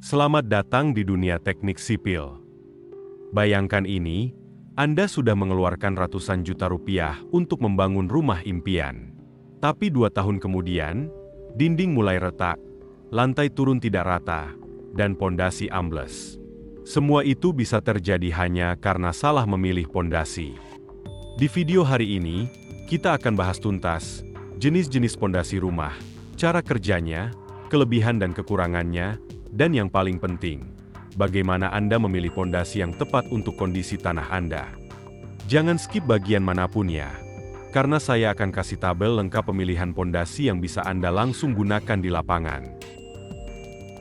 Selamat datang di dunia teknik sipil. Bayangkan ini, Anda sudah mengeluarkan ratusan juta rupiah untuk membangun rumah impian. Tapi 2 tahun kemudian, dinding mulai retak, lantai turun tidak rata, dan pondasi ambles. Semua itu bisa terjadi hanya karena salah memilih pondasi. Di video hari ini, kita akan bahas tuntas jenis-jenis pondasi rumah, cara kerjanya, kelebihan dan kekurangannya, dan yang paling penting, bagaimana Anda memilih pondasi yang tepat untuk kondisi tanah Anda. Jangan skip bagian manapun ya, karena saya akan kasih tabel lengkap pemilihan pondasi yang bisa Anda langsung gunakan di lapangan.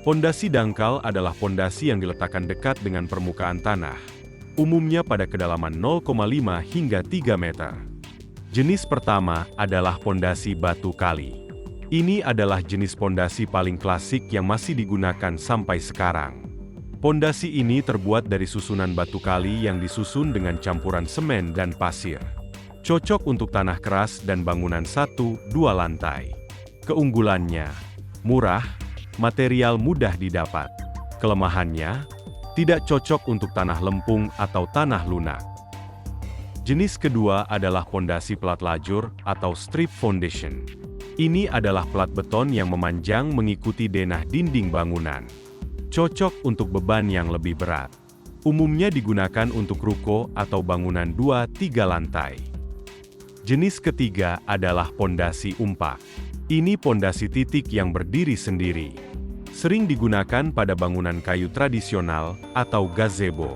Pondasi dangkal adalah pondasi yang diletakkan dekat dengan permukaan tanah, umumnya pada kedalaman 0,5 hingga 3 meter. Jenis pertama adalah pondasi batu kali. Ini adalah jenis pondasi paling klasik yang masih digunakan sampai sekarang. Pondasi ini terbuat dari susunan batu kali yang disusun dengan campuran semen dan pasir. Cocok untuk tanah keras dan bangunan 1-2 lantai. Keunggulannya, murah, material mudah didapat. Kelemahannya, tidak cocok untuk tanah lempung atau tanah lunak. Jenis kedua adalah pondasi plat lajur atau strip foundation. Ini adalah plat beton yang memanjang mengikuti denah dinding bangunan. Cocok untuk beban yang lebih berat. Umumnya digunakan untuk ruko atau bangunan 2-3 lantai. Jenis ketiga adalah pondasi umpak. Ini pondasi titik yang berdiri sendiri. Sering digunakan pada bangunan kayu tradisional atau gazebo.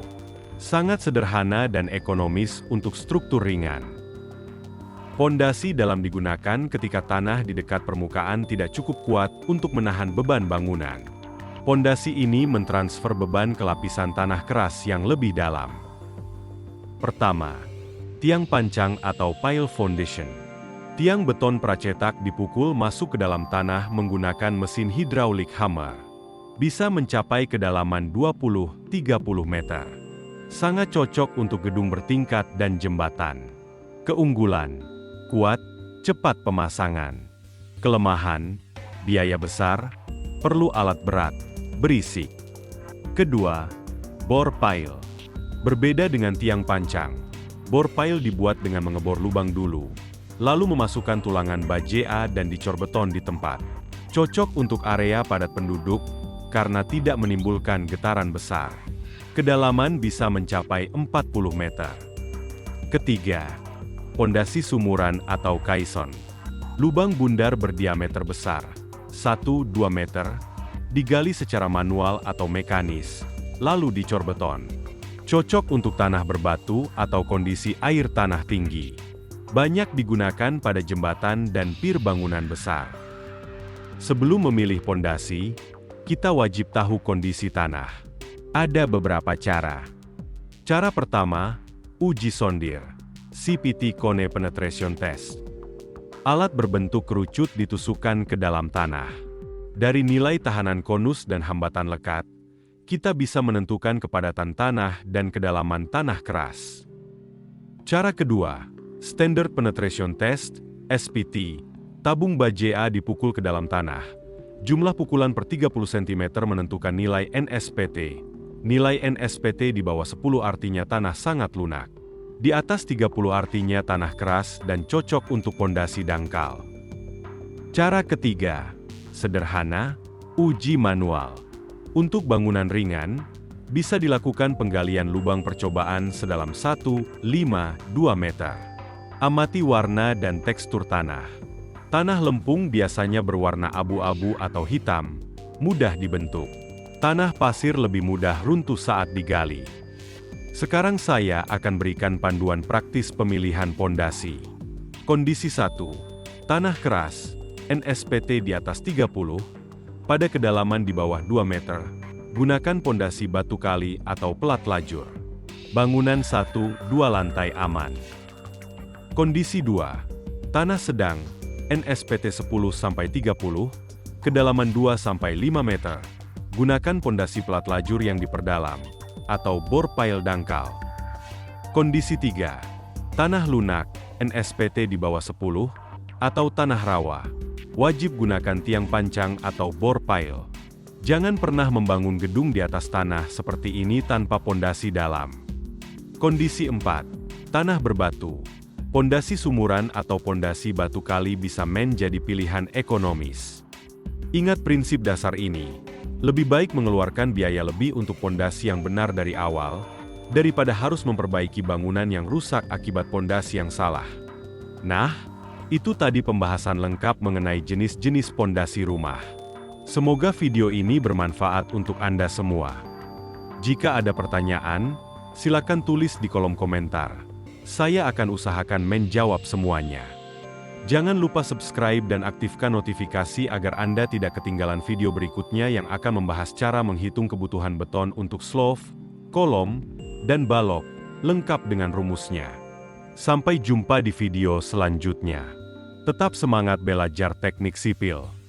Sangat sederhana dan ekonomis untuk struktur ringan. Pondasi dalam digunakan ketika tanah di dekat permukaan tidak cukup kuat untuk menahan beban bangunan. Pondasi ini mentransfer beban ke lapisan tanah keras yang lebih dalam. Pertama, tiang pancang atau pile foundation. Tiang beton pracetak dipukul masuk ke dalam tanah menggunakan mesin hydraulic hammer. Bisa mencapai kedalaman 20-30 meter. Sangat cocok untuk gedung bertingkat dan jembatan. Keunggulan: kuat, cepat pemasangan. Kelemahan, biaya besar, perlu alat berat, berisik. Kedua, bore pile. Berbeda dengan tiang pancang, bore pile dibuat dengan mengebor lubang dulu, lalu memasukkan tulangan baja dan dicor beton di tempat. Cocok untuk area padat penduduk, karena tidak menimbulkan getaran besar. Kedalaman bisa mencapai 40 meter. Ketiga, pondasi sumuran atau caisson. Lubang bundar berdiameter besar, 1-2 meter, digali secara manual atau mekanis, lalu dicor beton. Cocok untuk tanah berbatu atau kondisi air tanah tinggi. Banyak digunakan pada jembatan dan pier bangunan besar. Sebelum memilih pondasi, kita wajib tahu kondisi tanah. Ada beberapa cara. Cara pertama, uji sondir. CPT Cone Penetration Test. Alat berbentuk kerucut ditusukkan ke dalam tanah. Dari nilai tahanan konus dan hambatan lekat, kita bisa menentukan kepadatan tanah dan kedalaman tanah keras. Cara kedua, Standard Penetration Test, SPT. Tabung baja dipukul ke dalam tanah. Jumlah pukulan per 30 cm menentukan nilai NSPT. Nilai NSPT di bawah 10 artinya tanah sangat lunak. Di atas 30 artinya tanah keras dan cocok untuk pondasi dangkal. Cara ketiga, sederhana, uji manual. Untuk bangunan ringan, bisa dilakukan penggalian lubang percobaan sedalam 1,5-2 meter. Amati warna dan tekstur tanah. Tanah lempung biasanya berwarna abu-abu atau hitam, mudah dibentuk. Tanah pasir lebih mudah runtuh saat digali. Sekarang saya akan berikan panduan praktis pemilihan pondasi. Kondisi 1. Tanah keras, NSPT di atas 30, pada kedalaman di bawah 2 meter, gunakan pondasi batu kali atau plat lajur. Bangunan 1-2 lantai aman. Kondisi 2. Tanah sedang, NSPT 10-30, kedalaman 2-5 meter, gunakan pondasi plat lajur yang diperdalam, atau bore pile dangkal. Kondisi 3. Tanah lunak, NSPT di bawah 10, atau tanah rawa. Wajib gunakan tiang pancang atau bore pile. Jangan pernah membangun gedung di atas tanah seperti ini tanpa pondasi dalam. Kondisi 4. Tanah berbatu. Pondasi sumuran atau pondasi batu kali bisa menjadi pilihan ekonomis. Ingat prinsip dasar ini. Lebih baik mengeluarkan biaya lebih untuk pondasi yang benar dari awal, daripada harus memperbaiki bangunan yang rusak akibat pondasi yang salah. Nah, itu tadi pembahasan lengkap mengenai jenis-jenis pondasi rumah. Semoga video ini bermanfaat untuk Anda semua. Jika ada pertanyaan, silakan tulis di kolom komentar. Saya akan usahakan menjawab semuanya. Jangan lupa subscribe dan aktifkan notifikasi agar Anda tidak ketinggalan video berikutnya yang akan membahas cara menghitung kebutuhan beton untuk sloof, kolom, dan balok, lengkap dengan rumusnya. Sampai jumpa di video selanjutnya. Tetap semangat belajar teknik sipil.